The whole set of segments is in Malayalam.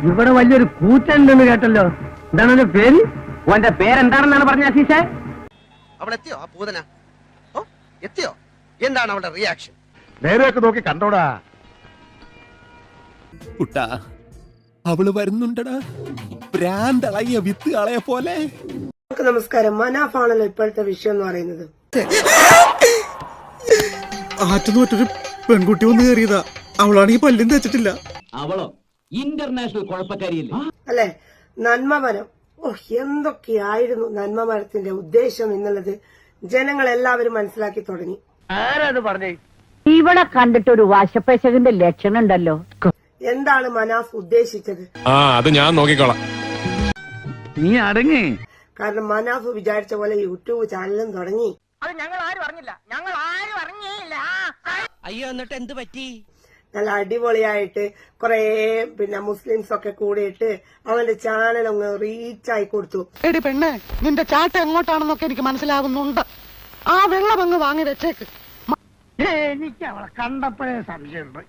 ഇവിടെ വലിയൊരു കൂറ്റുണ്ടെന്ന് കേട്ടല്ലോ. എന്താണ് അവന്റെ പേര്? ഓന്റെ പേരെന്താണെന്നാണ് പറഞ്ഞ അസീസേ? അവിടെ എത്തിയോ ആ പൂതന? ഓ എത്തിയോ? എന്താണ് അവളുടെ റിയാക്ഷൻ? നേരെയൊക്കെ നോക്കി കണ്ടോടാ. കുട്ടാ, അവള് വരുന്നുണ്ടടാ, ഭ്രാന്തളയ വിത്ത് കളയ പോലെ. നമസ്കാരം. മനാഫാണല്ലോ ഇപ്പോഴത്തെ വിഷയം എന്ന് പറയുന്നത്. ആറ്റുനോറ്റൊരു പെൺകുട്ടി വന്ന് കയറിയതാ. അവളാണെങ്കിൽ പല്ലും തെച്ചിട്ടില്ല. അവളോ ഇന്റർനാഷണൽ കുഴപ്പക്കാരിയല്ലേ? അല്ലെ, നന്മമരം. ഓ, എന്തൊക്കെയായിരുന്നു നന്മമരത്തിന്റെ ഉദ്ദേശം എന്നുള്ളത് ജനങ്ങളെല്ലാവരും മനസ്സിലാക്കി തുടങ്ങി. ആരാത് പറഞ്ഞേ? ഇവിടെ കണ്ടിട്ട് ഒരു വാശപ്പശകന്റെ ലക്ഷണം ഉണ്ടല്ലോ. എന്താണ് മനാഫ് ഉദ്ദേശിച്ചത്? അത് ഞാൻ നോക്കിക്കോളാം. നീ അടങ്ങി. കാരണം മനാഫ് വിചാരിച്ച പോലെ യൂട്യൂബ് ചാനലും തുടങ്ങി. അത് ഞങ്ങൾ ആരും അറിഞ്ഞില്ല. അയ്യോ, എന്നിട്ട് എന്ത് പറ്റി? നല്ല അടിപൊളിയായിട്ട് കുറെ മുസ്ലിംസ് ഒക്കെ കൂടിയിട്ട് അവന്റെ ചാനൽ അങ്ങ് റീച്ചായി കൊടുത്തു. എടി പെണ്ണെ, നിന്റെ ചാട്ട എങ്ങോട്ടാണെന്നൊക്കെ എനിക്ക് മനസ്സിലാവുന്നുണ്ട്. ആ വെള്ളം അങ്ങ് വാങ്ങി വെച്ചേക്ക്. എനിക്ക് അവളെ കണ്ടപ്പോഴേ സംശയമുണ്ട്.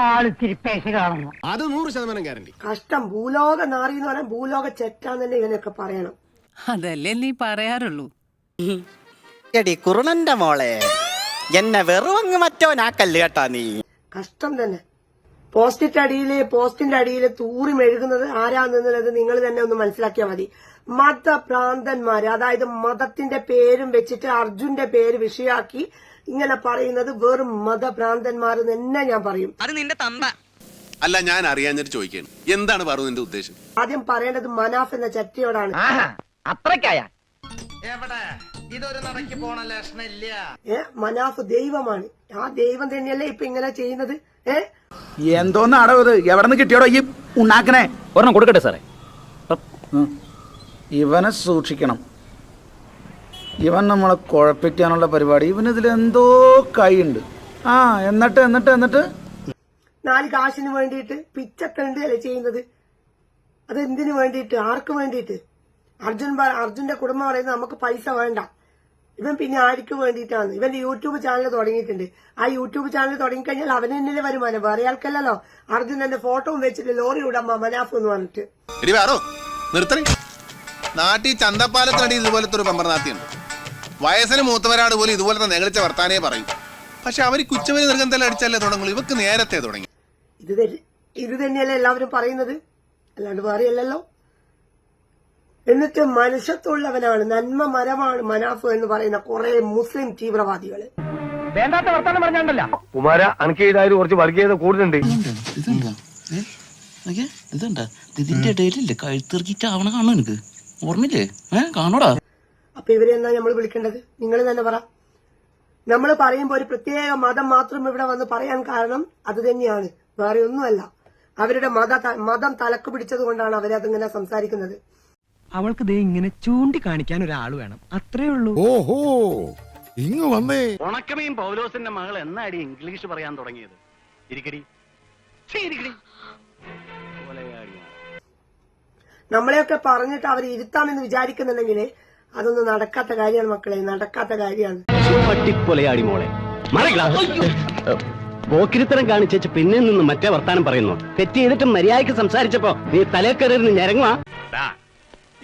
ആളിത്തിരി പേശ കാണുന്നു. അത് 100% ഗ്യാരണ്ടി. കഷ്ടം. ഭൂലോക നാറി എന്ന് പറയാൻ ഭൂലോക ചെറ്റാന്ന് തന്നെ ഇവനൊക്കെ പറയണം. അതല്ലേ നീ പറയാറുള്ളൂ. എടി കുറുണന്റെ മോളെ, എന്നെ വെറുവങ്ങ് മറ്റവനാക്കല്ലേ കേട്ടാ നീ. കഷ്ടം തന്നെ. പോസ്റ്റിന്റെ അടിയില് തൂറി മെഴുകുന്നത് ആരാന്നുള്ളത് നിങ്ങൾ തന്നെ ഒന്ന് മനസ്സിലാക്കിയാൽ മതി. മതഭ്രാന്തന്മാര്, അതായത് മതത്തിന്റെ പേരും വെച്ചിട്ട് അർജുന്റെ പേര് വിഷയാക്കി ഇങ്ങനെ പറയുന്നത് വെറും മതഭ്രാന്തന്മാർ തന്നെ ഞാൻ പറയും. അത് നിന്റെ തന്ത അല്ല, ഞാൻ അറിയാഞ്ഞിട്ട് ചോദിക്കുകയാണ്, എന്താണ് പറഞ്ഞു നിന്റെ ഉദ്ദേശം? ആദ്യം പറയേണ്ടത് മനാഫ് എന്ന ചട്ടിയോടാണ്. അത്രക്കായ ഇതൊരു നടക്കി പോണ ലക്ഷണില്ല. മനാഫ് ദൈവമാണ്. ആ ദൈവം തന്നെയല്ലേ ഇപ്പൊ ഇങ്ങനെ ചെയ്യുന്നത്. എന്തോന്നാടോ ഇത്? എവിടെ നിന്ന് കിട്ടിയോടോ ഈ ഉണ്ടാക്കണേ? ഒരെണ്ണം കൊടുക്കട്ടെ സാറേ. ഇവനെ സൂക്ഷിക്കണം. ഇവൻ നമ്മളെ കുഴപ്പിക്കാനുള്ള പരിപാടി. ഇവനിതിലെന്തോ കൈയുണ്ട്. എന്നിട്ട് 4 കാശിന് വേണ്ടിയിട്ട് പിച്ചക്കണ്ട് അല്ലേ ചെയ്യുന്നത്? അതെന്തിനു വേണ്ടിയിട്ട്? ആർക്ക് വേണ്ടിയിട്ട്? അർജുന്റെ കുടുംബം പറയുന്നത് നമുക്ക് പൈസ വേണ്ട. ഇവൻ പിന്നെ ആർക്ക് വേണ്ടിയിട്ടാണ്? ഇവന്റെ യൂട്യൂബ് ചാനൽ തുടങ്ങിയിട്ടുണ്ട്. ആ യൂട്യൂബ് ചാനൽ തുടങ്ങിക്കഴിഞ്ഞാൽ അവന് തന്നെയല്ലേ വരുമാനം, വേറെ ആൾക്കല്ലല്ലോ. അർജുൻ എന്റെ ഫോട്ടോയും വെച്ചിട്ട് ലോറി വിടാം മനാഫ് എന്ന് പറഞ്ഞിട്ട്. നാട്ടിൽ ചന്തപ്പാലത്തടി ഇതുപോലത്തെ ഒരു പമ്പർനാത്തിയുണ്ട്. വയസ്സിന് മൂത്തവരാട് പോലും ഇതുപോലത്തെ നെകളിച്ച വർത്താനേ പറയും. പക്ഷെ അവർ കുച്ചവര് നിർഗന്ധം അടിച്ചല്ലേ തുടങ്ങുള്ളൂ. ഇവക്ക് നേരത്തെ തുടങ്ങി. ഇത് തന്നെയല്ലേ എല്ലാവരും പറയുന്നത്, അല്ലാണ്ട് വേറെയല്ലല്ലോ. എന്നിട്ട് മനുഷ്യത്വമുള്ളവനാണ്, നന്മ മരമാണ് മനാഫ് എന്ന് പറയുന്ന കുറെ മുസ്ലിം തീവ്രവാദികള്. വേണ്ടാത്ത വർത്താനം പറഞ്ഞാണ്ടല്ല കുമാര. അനക്ക് ഇതായാലും കുറച്ച് വർഗീയത കൂടുതലുണ്ട്. ഇതിന്റെ ഇടയിലല്ലേ കഴുത്തിറക്കിട്ട് ആവണ കാണോ? എനിക്ക് ഓർമ്മയില്ലേ? കാണോടാ. അപ്പൊ ഇവരെന്നാ നമ്മൾ വിളിക്കേണ്ടത്? നിങ്ങൾ തന്നെ പറ. നമ്മൾ പറയുമ്പോ ഒരു പ്രത്യേക മതം മാത്രം ഇവിടെ വന്ന് പറയാൻ കാരണം അത് തന്നെയാണ്, വേറെ ഒന്നുമല്ല. അവരുടെ മതം തലക്ക് പിടിച്ചത് കൊണ്ടാണ് അവരതിങ്ങനെ സംസാരിക്കുന്നത്. അവൾക്ക് ദേ ഇങ്ങനെ ചൂണ്ടിക്കാണിക്കാൻ ഒരാൾ വേണം, അത്രേ ഉള്ളൂ. ഓഹോ, ഇങ്ങ് വന്നേ. ഉണക്കമീൻ പൗലോസിന്റെ മകൾ എന്നാടി ഇംഗ്ലീഷ് പറയാൻ തുടങ്ങിയത്? ഇരിക്കടി. നമ്മളെയൊക്കെ പറഞ്ഞിട്ട് അവർ ഇരുത്താമെന്ന് വിചാരിക്കുന്നുണ്ടെങ്കിൽ അതൊന്നും നടക്കാത്ത കാര്യമാണ് മക്കളെ, നടക്കാത്ത കാര്യമാണ്. പട്ടിപ്പൊലയാടി മോളെ, പോക്കിരിത്തരം കാണിച്ചു പിന്നെ നിന്ന് മറ്റേ വർത്താനം പറയുന്നു. തെറ്റ് ചെയ്തിട്ട് മര്യാദയ്ക്ക് സംസാരിച്ചപ്പോ നീ തലേക്കറിയിരുന്ന് ഞരങ്ങുവാ.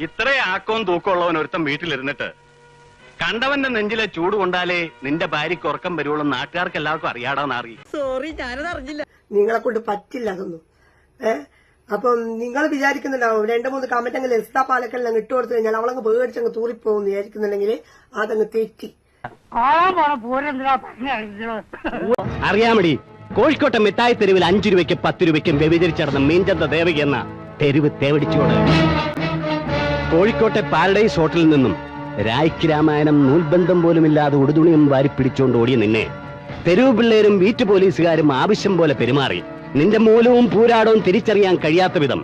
ഇത്രേ ആക്കവും തൂക്കമുള്ളവൻ ഒരുത്തം വീട്ടിലിരുന്നിട്ട് കണ്ടവന്റെ നെഞ്ചിലെ ചൂട് കൊണ്ടാലേ നിന്റെ ഭാര്യക്ക് ഉറക്കം വരുവുള്ള നാട്ടുകാർക്ക് എല്ലാവർക്കും അറിയാടാന്നറി. സോറി, ഞാനത് അറിഞ്ഞില്ല. നിങ്ങളെ കൊണ്ട് പറ്റില്ല അതൊന്നും. അപ്പം നിങ്ങൾ വിചാരിക്കുന്നുണ്ടാവും 2-3 കമന്റ് അങ്ങ് ലസിത പാലക്കലിന് ഇട്ട് കൊടുത്തു കഴിഞ്ഞാൽ അവളങ്ങ് പേടിച്ചങ്ങ് തൂറിപ്പോകും വിചാരിക്കുന്നുണ്ടെങ്കിൽ അതങ്ങ് തെറ്റി. അറിയാമടി, കോഴിക്കോട്ടെ മിഠായി തെരുവിൽ 5 രൂപയ്ക്കും 10 രൂപയ്ക്കും വ്യഭിചരിച്ചടന്ന മീൻചന്ത ദേവകി എന്ന തെരുവ് തേവടിച്ചോട്. കോഴിക്കോട്ടെ പാരഡൈസ് ഹോട്ടലിൽ നിന്നും രായ്ക്ക് രാമായണം നൂൽബന്ധം പോലുമില്ലാതെ ഉടുതുണിയും വാരിപ്പിടിച്ചോണ്ട് ഓടിയ നിന്നെ തെരുവ് പിള്ളേരും വീട്ടു പോലീസുകാരും ആവശ്യം പോലെ പെരുമാറി. നിന്റെ മൂലവും പൂരാടവും തിരിച്ചറിയാൻ കഴിയാത്ത വിധം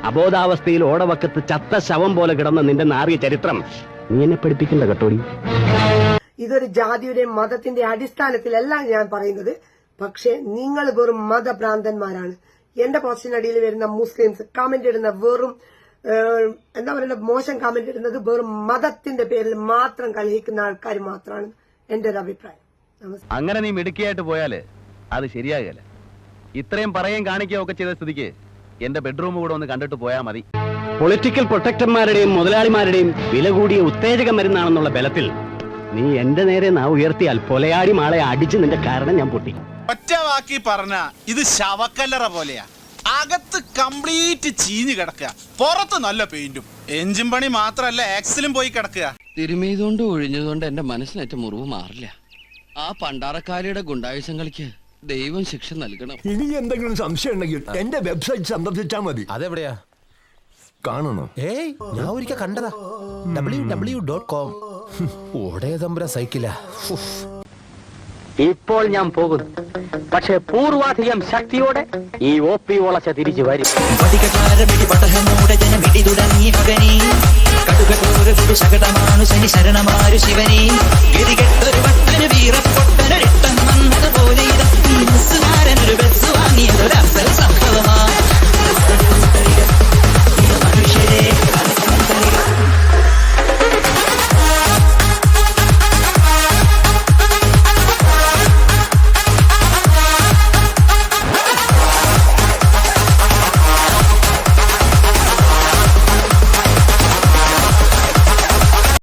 അബോധാവസ്ഥയിൽ ഓടവക്കത്ത് ചത്ത ശവം പോലെ കിടന്ന നിന്റെ നാറിയ ചരിത്രം നീ എന്നെ പഠിപ്പിക്കണ്ട കേട്ടോടി. ഇതൊരു ജാതിയുടെ മതത്തിന്റെ അടിസ്ഥാനത്തിലല്ല ഞാൻ പറയുന്നത്. പക്ഷെ നിങ്ങൾ വെറും മതഭ്രാന്തന്മാരാണ്. എന്റെ പോസ്റ്റിനടിയിൽ വരുന്ന മുസ്ലിംസ് കമന്റ് ഇടുന്ന വെറും എന്താ പറയുക, മോശം കമന്റ് ഇടുന്നത് വെറും മതത്തിന്റെ പേരിൽ മാത്രം കലഹിക്കുന്ന ആൾക്കാർ മാത്രമാണ് എന്റെ ഒരു അഭിപ്രായം. അങ്ങനെ നീ മിടുക്കിയായിട്ട് പോയാല് അത് ശരിയാകില്ല. ഇത്രയും പറയുകയും കാണിക്കുകയും ഒക്കെ ചെയ്ത സ്ഥിതിക്ക് എന്റെ ബെഡ്റൂം കൂടെ ഒന്ന് കണ്ടിട്ട് പോയാ മതി. പൊളിറ്റിക്കൽ പ്രൊട്ടക്ടർമാരുടെയും മുതലാളിമാരുടെയും വില കൂടിയ ഉത്തേജക മരുന്നാണെന്നുള്ള ബലത്തിൽ നീ എന്റെ നേരെ നാ ഉയർത്തിയാൽ പൊലയാടി മാളെ അടിച്ച് നിന്റെ കാരണം ഞാൻ പൊട്ടി. ഒറ്റ വാക്കി പറഞ്ഞ ഇത് ശവക്കല്ലറ പോലെയാ. അകത്ത് കംപ്ലീറ്റ് ചീഞ്ഞു കിടക്കുക, പുറത്ത് നല്ല പെയിന്റും. എഞ്ചിൻ പണി മാത്രല്ല ആക്സിലും പോയി കിടക്കുക. തിരുമേതുകൊണ്ട് ഒഴിഞ്ഞതുകൊണ്ട് എന്റെ മനസ്സിനേറ്റ മുറിവ് മാറില്ല. ആ പണ്ടാറക്കാരിയുടെ ഗുണ്ടായുസം കളിക്ക് ദൈവം ശിക്ഷ നൽകണം. ഇനി എന്തെങ്കിലും സംശയം ഉണ്ടെങ്കിൽ എന്റെ വെബ്സൈറ്റ് സന്ദർശിച്ചാൽ മതി. അതെവിടെയാ കാണണോ? ഏയ് ഞാൻ ഒരിക്കൽ കണ്ടതാ. www.com. ഓടേ തമ്പുര സൈക്കിളാ. ഇപ്പോൾ ഞാൻ പോകുന്നു, പക്ഷേ പൂർവാധികം ശക്തിയോടെ ഈ OP വളച്ച തിരിച്ചു വരും. ശരണമാരു ശിവനി ഗതികെട്ടൊരു വീറപ്പൊട്ടനൊരു